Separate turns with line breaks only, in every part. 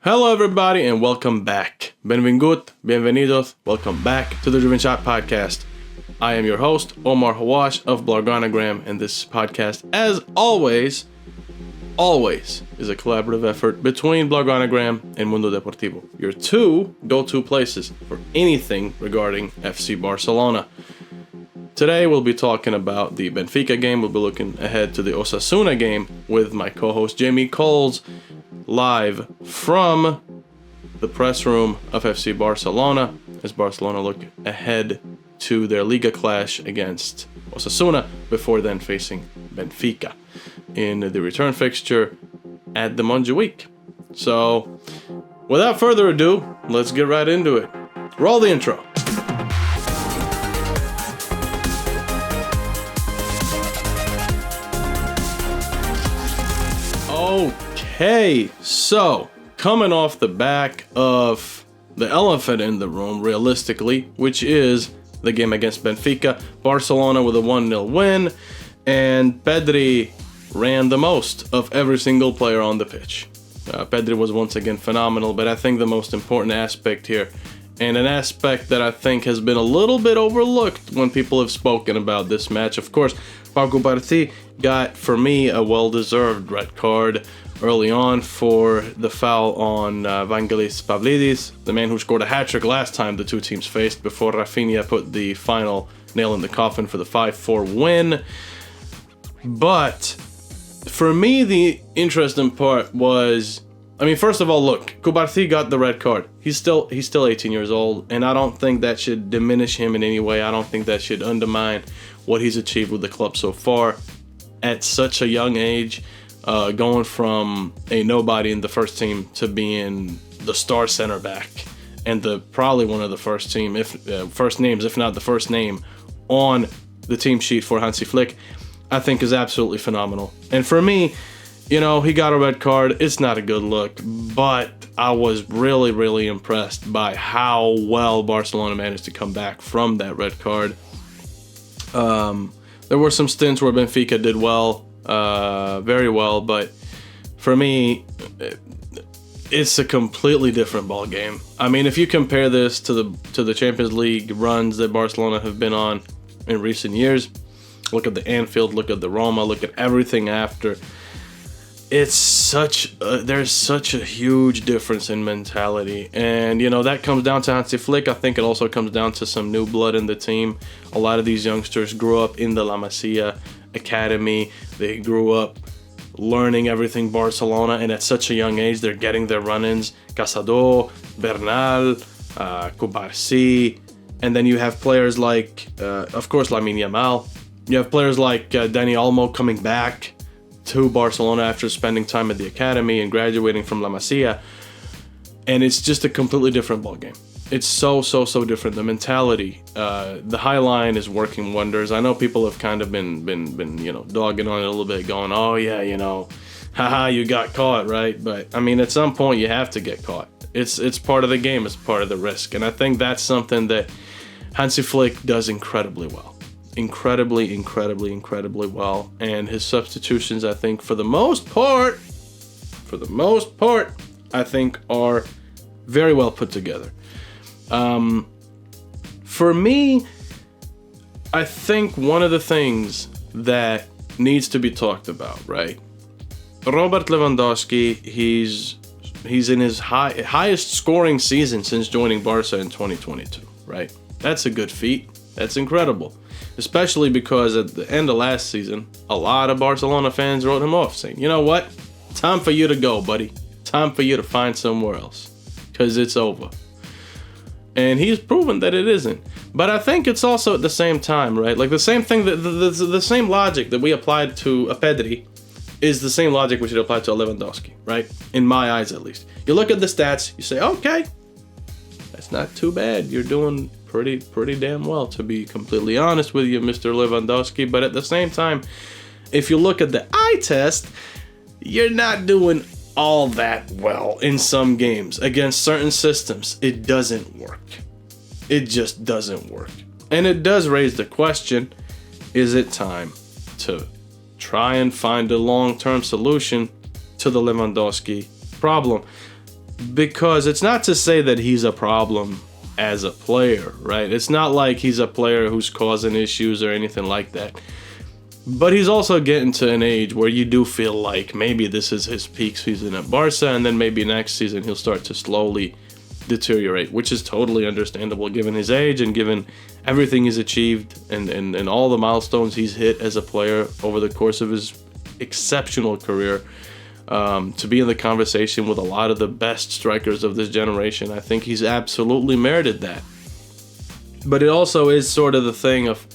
Hello everybody and welcome back. Benvingut, bienvenidos, welcome back to the Driven Shot Podcast. I am your host, Omar Hawash of Blaugranagram, and this podcast, as always, is a collaborative effort between Blaugranagram and Mundo Deportivo, your two go-to places for anything regarding FC Barcelona. Today we'll be talking about the Benfica game. We'll be looking ahead to the Osasuna game with my co-host Jamie Coles, live from the press room of FC Barcelona as Barcelona look ahead to their Liga clash against Osasuna before then facing Benfica in the return fixture at the Montjuic. So, without further ado, let's get right into it. Roll the intro. Okay, so coming off the back of the elephant in the room, realistically, which is the game against Benfica, Barcelona with a 1-0 win, and Pedri ran the most of every single player on the pitch. Pedri was once again phenomenal, but I think the most important aspect here, and an aspect that I think has been a little bit overlooked when people have spoken about this match, of course, Pau Cubarsí got, for me, a well-deserved red card early on for the foul on Vangelis Pavlidis, the man who scored a hat-trick last time the two teams faced before Rafinha put the final nail in the coffin for the 5-4 win. But for me, the interesting part was, first of all, look, Cubarsí got the red card. He's still 18 years old, and I don't think that should diminish him in any way. I don't think that should undermine what he's achieved with the club so far at such a young age, going from a nobody in the first team to being the star center back and probably one of the first names, if not the first name on the team sheet for Hansi Flick, I think is absolutely phenomenal. And for me, he got a red card. It's not a good look, but I was really, really impressed by how well Barcelona managed to come back from that red card. There were some stints where Benfica did well, very well, but for me, it's a completely different ball game. If you compare this to the Champions League runs that Barcelona have been on in recent years, look at the Anfield, look at the Roma, look at everything after. There's such a huge difference in mentality, and that comes down to Hansi Flick. I think it also comes down to some new blood in the team. A lot of these youngsters grew up in the La Masia Academy. They grew up learning everything Barcelona, and at such a young age, they're getting their run-ins. Casado, Bernal, Cubarsí, and then you have players like, of course, Lamine Yamal. You have players like Dani Olmo coming back to Barcelona after spending time at the academy and graduating from La Masia, and it's just a completely different ballgame. It's so different. The mentality, the high line is working wonders. I know people have kind of been dogging on it a little bit, going, oh yeah, haha, you got caught, right? But at some point you have to get caught. It's part of the game. It's part of the risk, and I think that's something that Hansi Flick does incredibly well. Incredibly well, and his substitutions, I think, for the most part, I think are very well put together. For me, I think one of the things that needs to be talked about, right? Robert Lewandowski, he's in his highest scoring season since joining Barça in 2022, right? That's a good feat. That's incredible. Especially because at the end of last season, a lot of Barcelona fans wrote him off, saying, you know what? Time for you to go, buddy. Time for you to find somewhere else, because it's over. And he's proven that it isn't. But I think it's also at the same time, right? Like the same thing, the same logic that we applied to a Pedri is the same logic we should apply to a Lewandowski, right? In my eyes, at least. You look at the stats, you say, okay, that's not too bad. You're doing pretty damn well, to be completely honest with you, Mr. Lewandowski. But at the same time, if you look at the eye test, you're not doing all that well in some games. Against certain systems, it doesn't work. It just doesn't work. And it does raise the question, is it time to try and find a long-term solution to the Lewandowski problem? because it's not to say that he's a problem as a player, right? It's not like he's a player who's causing issues or anything like that. But he's also getting to an age where you do feel like maybe this is his peak season at Barça, and then maybe next season he'll start to slowly deteriorate, which is totally understandable given his age and given everything he's achieved and all the milestones he's hit as a player over the course of his exceptional career. To be in the conversation with a lot of the best strikers of this generation, I think he's absolutely merited that. But it also is sort of the thing of,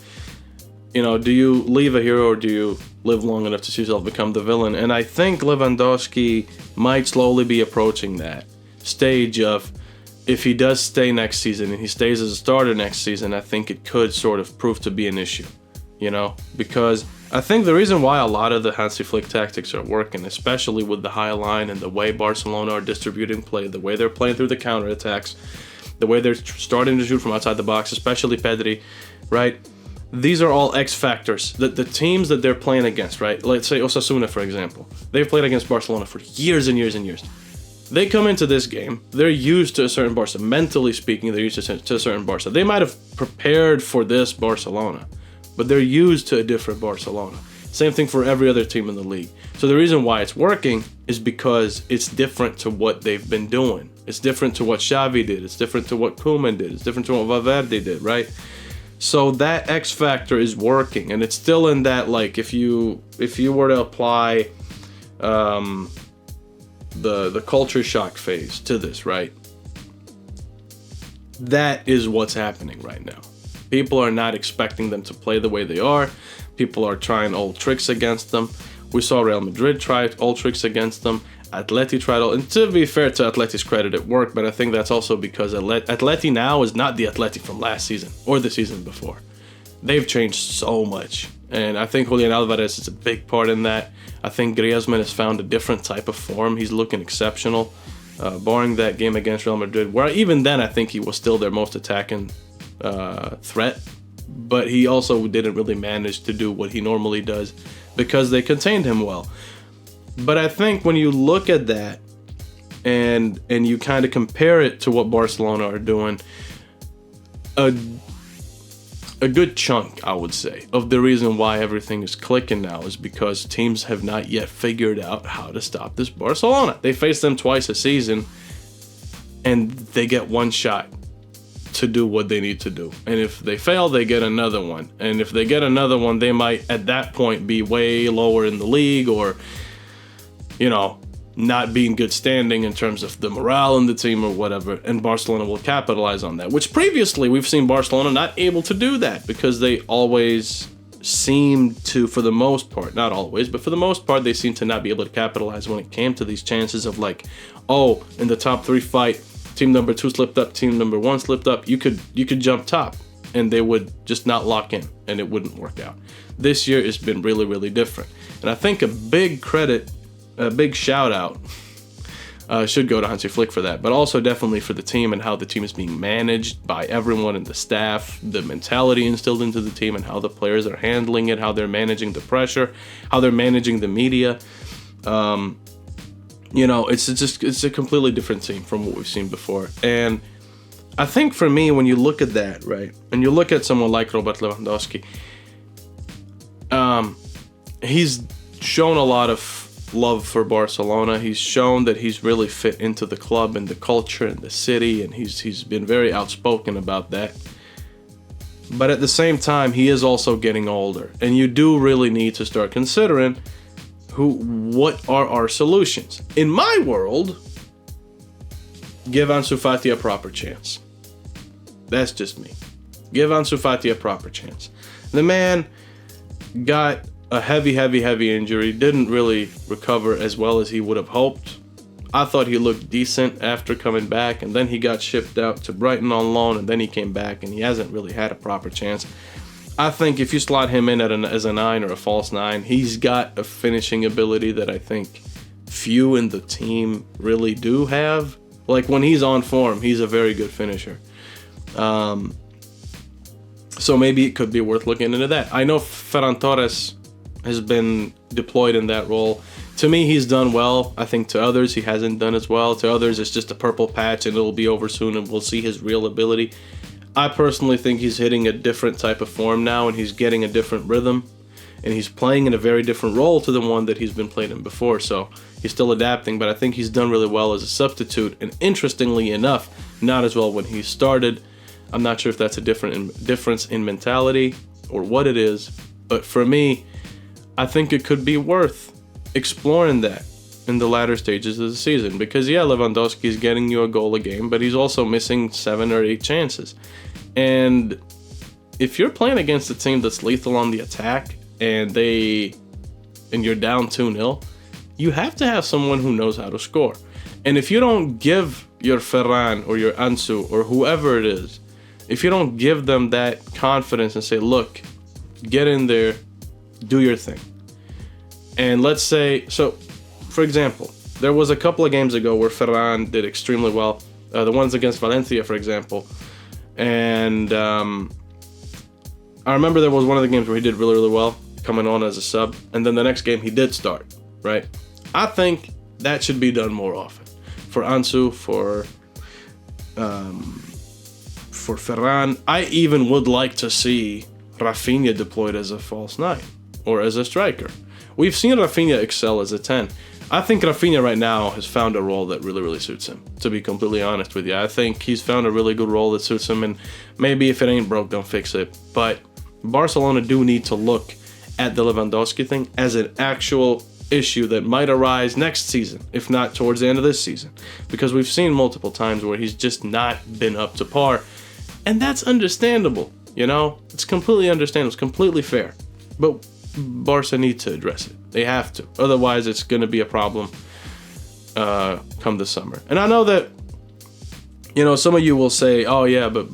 you know, do you leave a hero or do you live long enough to see yourself become the villain? And I think Lewandowski might slowly be approaching that stage of, if he does stay next season and he stays as a starter next season, I think it could sort of prove to be an issue, you know, because I think the reason why a lot of the Hansi Flick tactics are working, especially with the high line and the way Barcelona are distributing play, the way they're playing through the counterattacks, the way they're starting to shoot from outside the box, especially Pedri, right? These are all X factors. The teams that they're playing against, right? Let's say Osasuna, for example. They've played against Barcelona for years and years and years. They come into this game, they're used to a certain Barça. Mentally speaking, they're used to a certain Barça. They might have prepared for this Barcelona, but they're used to a different Barcelona. Same thing for every other team in the league. So the reason why it's working is because it's different to what they've been doing. It's different to what Xavi did. It's different to what Koeman did. It's different to what Valverde did, right? So that X factor is working, and it's still in that, like, if you were to apply the culture shock phase to this, right? That is what's happening right now. People are not expecting them to play the way they are. People are trying old tricks against them. We saw Real Madrid try old tricks against them. Atleti tried old, and to be fair to Atleti's credit, it worked, but I think that's also because Atleti now is not the Atleti from last season or the season before. They've changed so much, and I think Julian Alvarez is a big part in that. I think Griezmann has found a different type of form. He's looking exceptional, barring that game against Real Madrid, where even then I think he was still their most attacking threat, but he also didn't really manage to do what he normally does because they contained him well. But I think when you look at that and you kind of compare it to what Barcelona are doing, a good chunk, I would say, of the reason why everything is clicking now is because teams have not yet figured out how to stop this Barcelona. They face them twice a season, and they get one shot to do what they need to do. And if they fail, they get another one. And if they get another one, they might, at that point, be way lower in the league or, you know, not be in good standing in terms of the morale in the team or whatever, and Barcelona will capitalize on that, which previously we've seen Barcelona not able to do that because they always seemed to, for the most part, not always, but for the most part, they seemed to not be able to capitalize when it came to these chances of, like, oh, in the top three fight, team number 2 slipped up, team number 1 slipped up, you could jump top, and they would just not lock in, and it wouldn't work out. This year it's been really, really different, and I think a big shout out should go to Hansi Flick for that, but also definitely for the team and how the team is being managed by everyone in the staff, the mentality instilled into the team and how the players are handling it, how they're managing the pressure, how they're managing the media. You know, it's a completely different team from what we've seen before. And I think for me, when you look at that, right, and you look at someone like Robert Lewandowski, he's shown a lot of love for Barcelona. He's shown that he's really fit into the club and the culture and the city, and he's been very outspoken about that. But at the same time, he is also getting older, and you do really need to start considering what are our solutions. In my world, give Ansu Fati a proper chance. That's just me. Give Ansu Fati a proper chance. The man got a heavy injury, didn't really recover as well as he would have hoped. I thought he looked decent after coming back, and then he got shipped out to Brighton on loan, and then he came back, and he hasn't really had a proper chance. I think if you slot him in as a 9 or a false 9, he's got a finishing ability that I think few in the team really do have. Like, when he's on form, he's a very good finisher. So maybe it could be worth looking into that. I know Ferran Torres has been deployed in that role. To me, he's done well. I think to others, he hasn't done as well. To others, it's just a purple patch and it'll be over soon and we'll see his real ability. I personally think he's hitting a different type of form now and he's getting a different rhythm. And he's playing in a very different role to the one that he's been playing in before. So he's still adapting, but I think he's done really well as a substitute. And interestingly enough, not as well when he started. I'm not sure if that's a difference in mentality or what it is. But for me, I think it could be worth exploring that in the latter stages of the season. Because, yeah, Lewandowski is getting you a goal a game, but he's also missing 7 or 8 chances. And if you're playing against a team that's lethal on the attack, and you're down 2-0, you have to have someone who knows how to score. And if you don't give your Ferran or your Ansu or whoever it is, if you don't give them that confidence and say, look, get in there, do your thing. And let's say, so for example, there was a couple of games ago where Ferran did extremely well. The ones against Valencia, for example. And I remember there was one of the games where he did really, really well, coming on as a sub, and then the next game he did start, right? I think that should be done more often. For Ansu, for Ferran, I even would like to see Rafinha deployed as a false 9 or as a striker. We've seen Rafinha excel as a 10. I think Rafinha right now has found a role that really, really suits him, to be completely honest with you. I think he's found a really good role that suits him, and maybe if it ain't broke, don't fix it. But Barcelona do need to look at the Lewandowski thing as an actual issue that might arise next season, if not towards the end of this season. Because we've seen multiple times where he's just not been up to par. And that's understandable, you know? It's completely understandable. It's completely fair. But Barca need to address it. They have to. Otherwise, it's going to be a problem come the summer. And I know that, you know, some of you will say, oh, yeah, but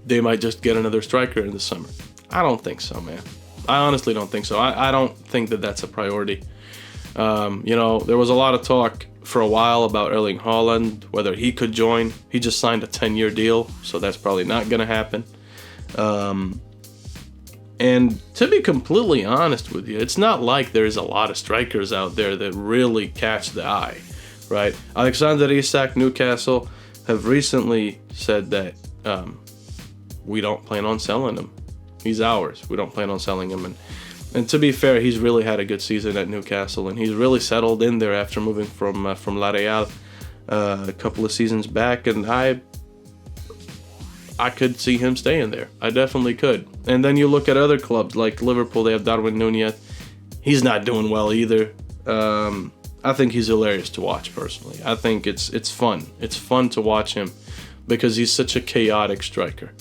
they might just get another striker in the summer. I don't think so, man. I honestly don't think so. I don't think that that's a priority. You know, there was a lot of talk for a while about Erling Haaland, whether he could join. He just signed a 10-year deal, so that's probably not going to happen. And to be completely honest with you, it's not like there's a lot of strikers out there that really catch the eye, right? Alexander Isak, Newcastle, have recently said that we don't plan on selling him. He's ours. We don't plan on selling him. And to be fair, he's really had a good season at Newcastle, and he's really settled in there after moving from La Real a couple of seasons back. And I could see him staying there. I definitely could. And then you look at other clubs like Liverpool. They have Darwin Núñez. He's not doing well either. I think he's hilarious to watch personally. I think it's fun. It's fun to watch him because he's such a chaotic striker.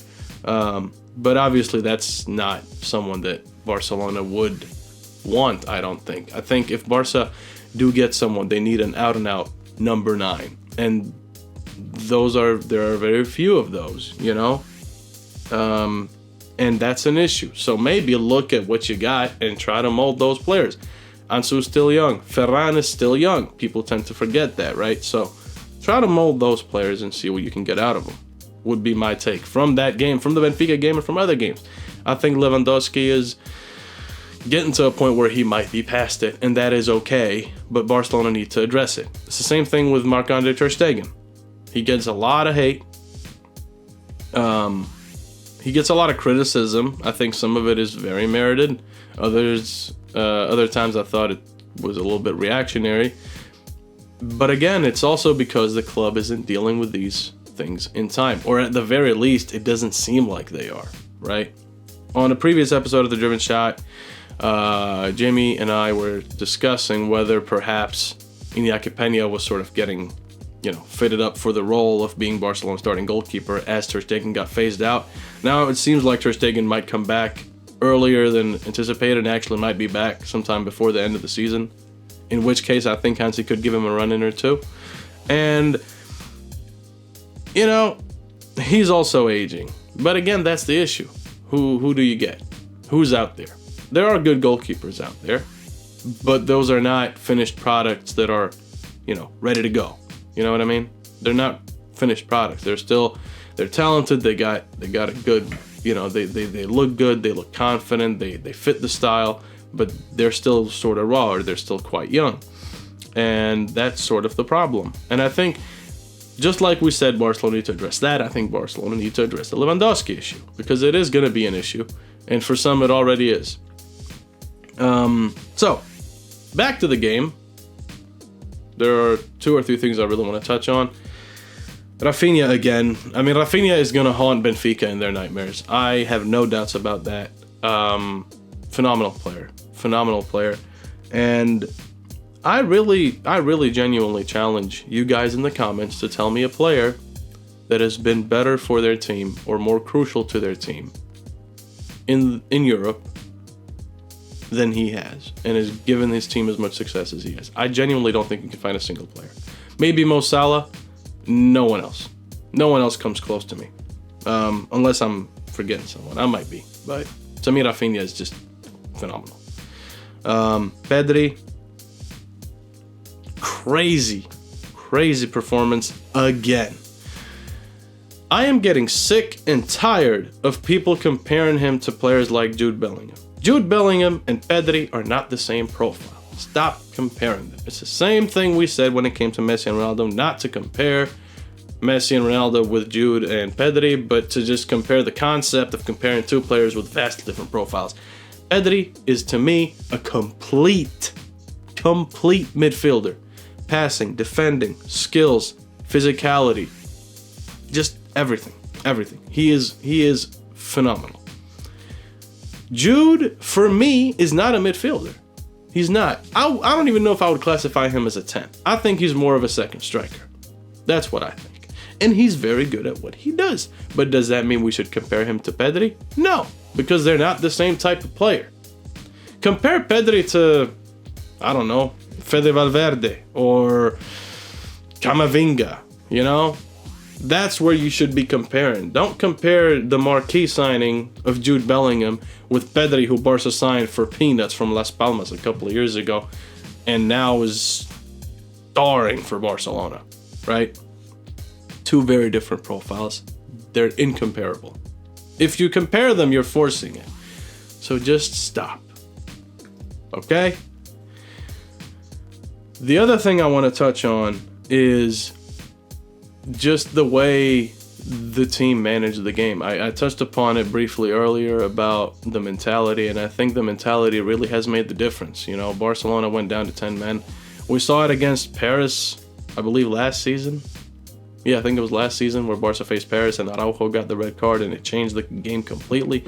But obviously that's not someone that Barcelona would want, I don't think. I think if Barca do get someone, they need an out-and-out number 9. And there are very few of those, you know? And that's an issue. So maybe look at what you got and try to mold those players. Ansu's still young. Ferran is still young. People tend to forget that, right? So try to mold those players and see what you can get out of them. Would be my take from that game, from the Benfica game, and from other games. I think Lewandowski is getting to a point where he might be past it, and that is okay, but Barcelona need to address it. It's the same thing with Marc-Andre Ter Stegen. He gets a lot of hate. He gets a lot of criticism. I think some of it is very merited. Other times I thought it was a little bit reactionary. But again, it's also because the club isn't dealing with these things in time, or at the very least it doesn't seem like they are, right? On a previous episode of The Driven Shot, Jamie and I were discussing whether perhaps Iñaki Peña was sort of getting, you know, fitted up for the role of being Barcelona's starting goalkeeper as Ter Stegen got phased out. Now it seems like Ter Stegen might come back earlier than anticipated and actually might be back sometime before the end of the season, in which case I think Hansi could give him a run in or two. And you know, he's also aging. But again, that's the issue. Who do you get? Who's out there? There are good goalkeepers out there, but those are not finished products that are, you know, ready to go. You know what I mean? They're not finished products. They're talented. They got a good, you know, they look good. They look confident. They fit the style, but they're still sort of raw, or they're still quite young. And that's sort of the problem. And I think, just like we said, Barcelona need to address that. I think Barcelona need to address the Lewandowski issue, because it is going to be an issue, and for some it already is. So, back to the game. There are 2 or 3 things I really want to touch on. Rafinha again. I mean, Rafinha is going to haunt Benfica in their nightmares. I have no doubts about that. Phenomenal player. And I really genuinely challenge you guys in the comments to tell me a player that has been better for their team or more crucial to their team in Europe than he has, and has given his team as much success as he has. I genuinely don't think you can find a single player. Maybe Mo Salah. No one else. No one else comes close to me. Unless I'm forgetting someone. I might be. But to me, Rafinha is just phenomenal. Pedri. Crazy performance again. I am getting sick and tired of people comparing him to players like Jude Bellingham. Jude Bellingham and Pedri are not the same profile. Stop comparing them. It's the same thing we said when it came to Messi and Ronaldo, not to compare Messi and Ronaldo with Jude and Pedri, but to just compare the concept of comparing 2 players with vastly different profiles. Pedri is, to me, a complete midfielder. Passing, defending, skills, physicality, just everything. He is phenomenal. Jude, for me, is not a midfielder. He's not. I don't even know if I would classify him as a 10. I think he's more of a second striker. That's what I think. And he's very good at what he does. But does that mean we should compare him to Pedri? No, because they're not the same type of player. Compare Pedri to, I don't know, Fede Valverde or Camavinga, you know? That's where you should be comparing. Don't compare the marquee signing of Jude Bellingham with Pedri, who Barca signed for peanuts from Las Palmas a couple of years ago, and now is starring for Barcelona, right? 2 very different profiles. They're incomparable. If you compare them, you're forcing it. So just stop. Okay? The other thing I want to touch on is just the way the team managed the game. I touched upon it briefly earlier about the mentality, and I think the mentality really has made the difference. You know, Barcelona went down to 10 men. We saw it against Paris, I believe last season. Yeah, I think it was last season where Barca faced Paris and Araujo got the red card and it changed the game completely.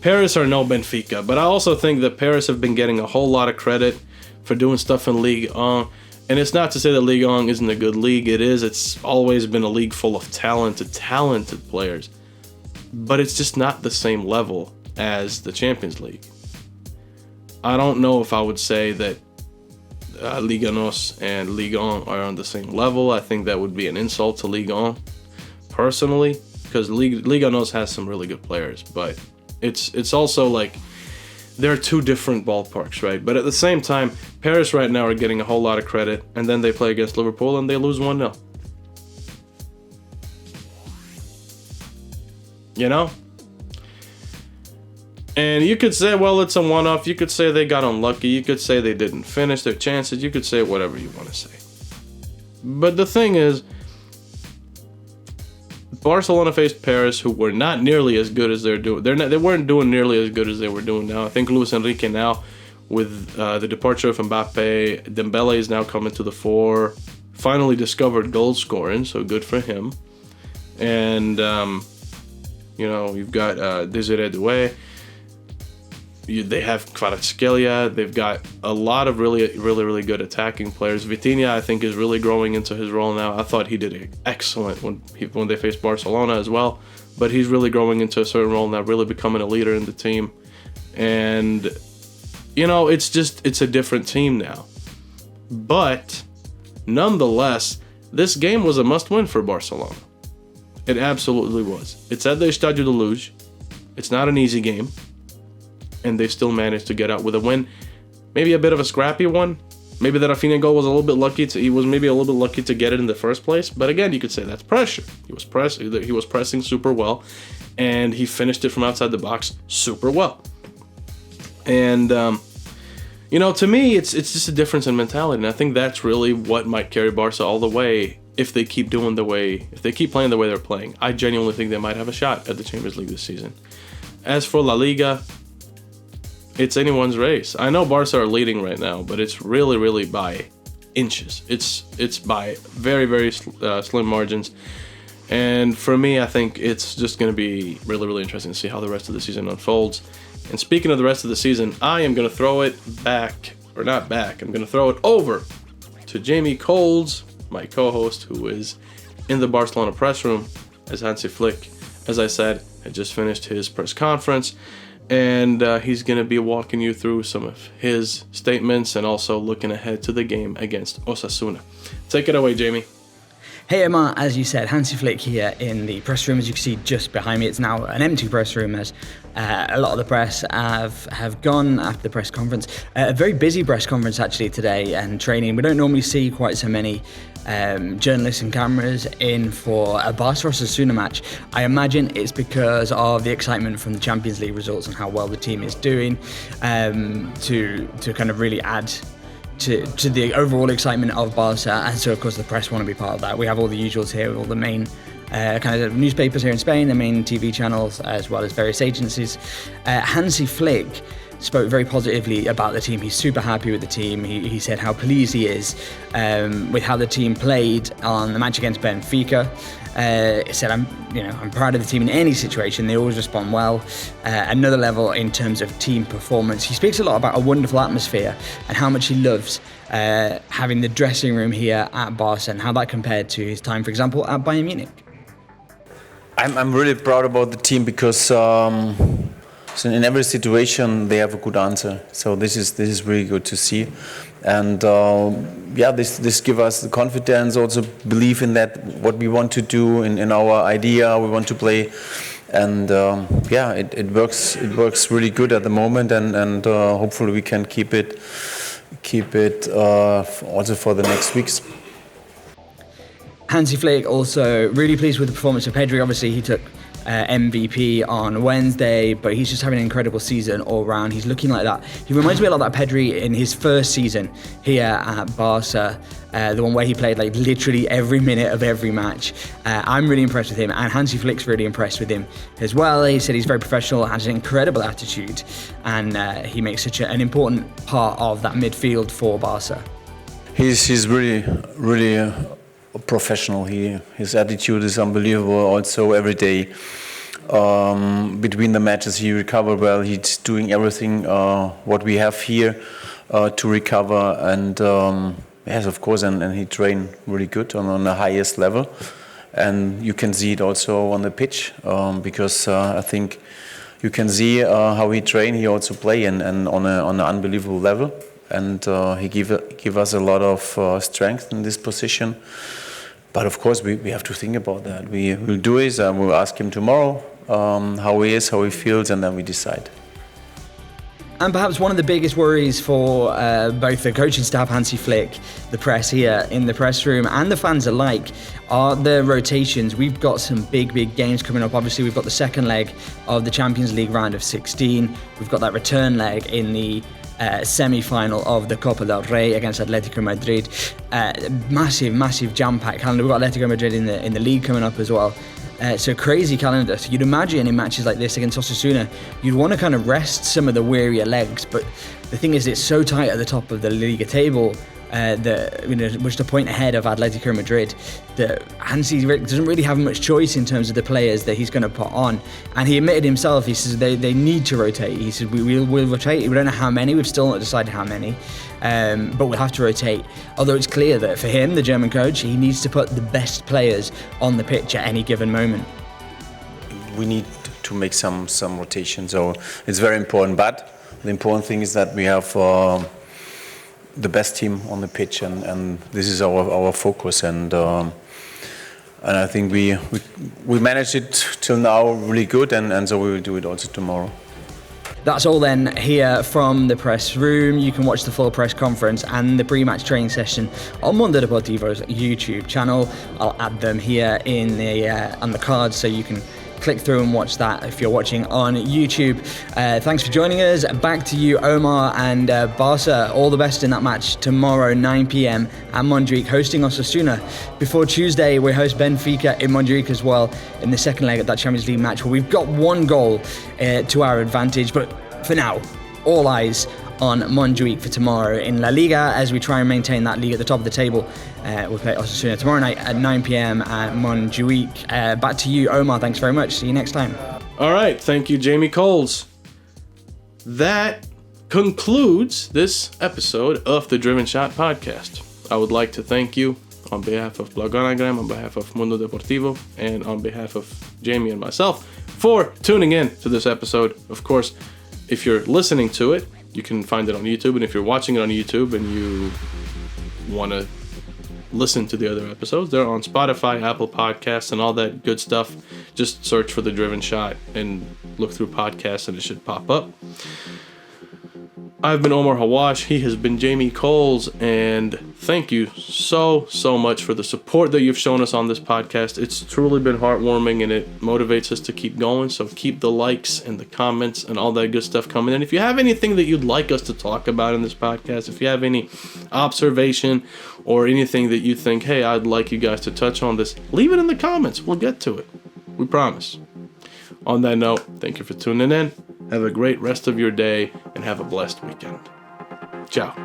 Paris are no Benfica, but I also think that Paris have been getting a whole lot of credit for doing stuff in Ligue 1. And it's not to say that Ligue 1 isn't a good league. It is. It's always been a league full of talented players. But it's just not the same level as the Champions League. I don't know if I would say that Liga NOS and Ligue 1 are on the same level. I think that would be an insult to Ligue 1, personally, because Liga NOS has some really good players. But it's also like, they're 2 different ballparks, right? But at the same time, Paris right now are getting a whole lot of credit, and then they play against Liverpool and they lose 1-0. You know? And you could say, well, it's a one-off. You could say they got unlucky. You could say they didn't finish their chances. You could say whatever you want to say. But the thing is, Barcelona faced Paris, who were not nearly as good as they're doing. They weren't doing nearly as good as they were doing now. I think Luis Enrique now, with the departure of Mbappe, Dembele is now coming to the fore. Finally discovered goal scoring, so good for him. And you know, you've got Desiree Doué. They have Kvaratskhelia. They've got a lot of really good attacking players. Vitinha, I think, is really growing into his role now. I thought he did excellent when they faced Barcelona as well. But he's really growing into a certain role now, really becoming a leader in the team. And, you know, it's a different team now. But, nonetheless, this game was a must-win for Barcelona. It absolutely was. It's at the Estadio de Luz. It's not an easy game. And they still managed to get out with a win. Maybe a bit of a scrappy one. Maybe the Rafinha goal was a little bit lucky. He was maybe a little bit lucky to get it in the first place. But again, you could say that's pressure. He was pressing super well, and he finished it from outside the box super well. And To me, it's just a difference in mentality, and I think that's really what might carry Barca all the way if they keep playing the way they're playing. I genuinely think they might have a shot at the Champions League this season. As for La Liga, it's anyone's race. I know Barca are leading right now, but it's really, really by inches. It's by very, very slim margins. And for me, I think it's just going to be really, really interesting to see how the rest of the season unfolds. And speaking of the rest of the season, I am going to throw it I'm going to throw it over to Jamie Coles, my co-host, who is in the Barcelona press room, as Hansi Flick, as I said, had just finished his press conference. And he's going to be walking you through some of his statements and also looking ahead to the game against Osasuna. Take it away, Jamie.
Hey Emma, as you said, Hansi Flick here in the press room. As you can see just behind me, it's now an empty press room as a lot of the press have gone after the press conference. A very busy press conference actually today and training. We don't normally see quite so many journalists and cameras in for a Barca Osasuna match. I imagine it's because of the excitement from the Champions League results and how well the team is doing to kind of really add to the overall excitement of Barca, and so of course the press want to be part of that. We have all the usuals here with all the main kind of newspapers here in Spain, the main TV channels, as well as various agencies. Hansi Flick spoke very positively about the team. He's super happy with the team. He said how pleased he is with how the team played on the match against Benfica. He said, I'm proud of the team in any situation. They always respond well. Another level in terms of team performance. He speaks a lot about a wonderful atmosphere and how much he loves having the dressing room here at Barca and how that compared to his time, for example, at Bayern Munich.
I'm really proud about the team because so in every situation they have a good answer. So this is really good to see, and this gives us the confidence, also believe in that what we want to do in our idea we want to play, and it works really good at the moment, and hopefully we can keep it also for the next weeks.
Hansi Flick also really pleased with the performance of Pedri. Obviously, he took MVP on Wednesday, but he's just having an incredible season all round. He's looking like that. He reminds me a lot of that Pedri in his first season here at Barca, the one where he played like literally every minute of every match. I'm really impressed with him, and Hansi Flick's really impressed with him as well. He said he's very professional, has an incredible attitude, and he makes such an important part of that midfield for Barca.
He's really professional. His attitude is unbelievable. Also every day between the matches he recovered well. He's doing everything what we have here to recover, and yes, of course, and he trained really good on the highest level, and you can see it also on the pitch because I think you can see how he train. He also play and on an unbelievable level, and he give us a lot of strength in this position. But of course, we have to think about that. We will do it, and we'll ask him tomorrow how he is, how he feels, and then we decide.
And perhaps one of the biggest worries for both the coaching staff, Hansi Flick, the press here in the press room, and the fans alike, are the rotations. We've got some big games coming up. Obviously, we've got the second leg of the Champions League round of 16. We've got that return leg in the semi-final of the Copa del Rey against Atletico Madrid. Massive jam-packed calendar. We've got Atletico Madrid in the league coming up as well. So crazy calendar. So you'd imagine in matches like this against Osasuna, you'd want to kind of rest some of the wearier legs. But the thing is, it's so tight at the top of the Liga table, which is a point ahead of Atletico Madrid, that Hansi doesn't really have much choice in terms of the players that he's going to put on. And he admitted himself, he says they need to rotate. He said, we'll rotate. We don't know how many. We've still not decided how many. But we'll have to rotate. Although it's clear that for him, the German coach, he needs to put the best players on the pitch at any given moment.
We need to make some rotation. So it's very important. But the important thing is that we have the best team on the pitch, and this is our focus, and I think we managed it till now really good, and so we will do it also tomorrow.
That's all then here from the press room. You can watch the full press conference and the pre-match training session on Mundo Deportivo's YouTube channel. I'll add them here in on the cards so you can click through and watch that if you're watching on YouTube. Thanks for joining us. Back to you, Omar, and Barça. All the best in that match tomorrow, 9 p.m. at Montjuic, hosting Osasuna. Before Tuesday, we host Benfica in Montjuic as well in the second leg of that Champions League match, where we've got 1 goal to our advantage. But for now, all eyes on Montjuic for tomorrow in La Liga as we try and maintain that league at the top of the table. We'll play Osasuna tomorrow night at 9 p.m. at Montjuic. Back to you, Omar. Thanks very much. See you next time.
All right. Thank you, Jamie Coles. That concludes this episode of the Driven Shot podcast. I would like to thank you on behalf of Blaugranagram, on behalf of Mundo Deportivo, and on behalf of Jamie and myself for tuning in to this episode. Of course, if you're listening to it, you can find it on YouTube, and if you're watching it on YouTube and you want to listen to the other episodes, they're on Spotify, Apple Podcasts, and all that good stuff. Just search for The Driven Shot and look through podcasts and it should pop up. I've been Omar Hawash, he has been Jamie Coles, and thank you so much for the support that you've shown us on this podcast. It's truly been heartwarming and it motivates us to keep going, so keep the likes and the comments and all that good stuff coming in. If you have anything that you'd like us to talk about in this podcast, if you have any observation or anything that you think, hey, I'd like you guys to touch on this, leave it in the comments. We'll get to it. We promise. On that note, thank you for tuning in. Have a great rest of your day and have a blessed weekend. Ciao.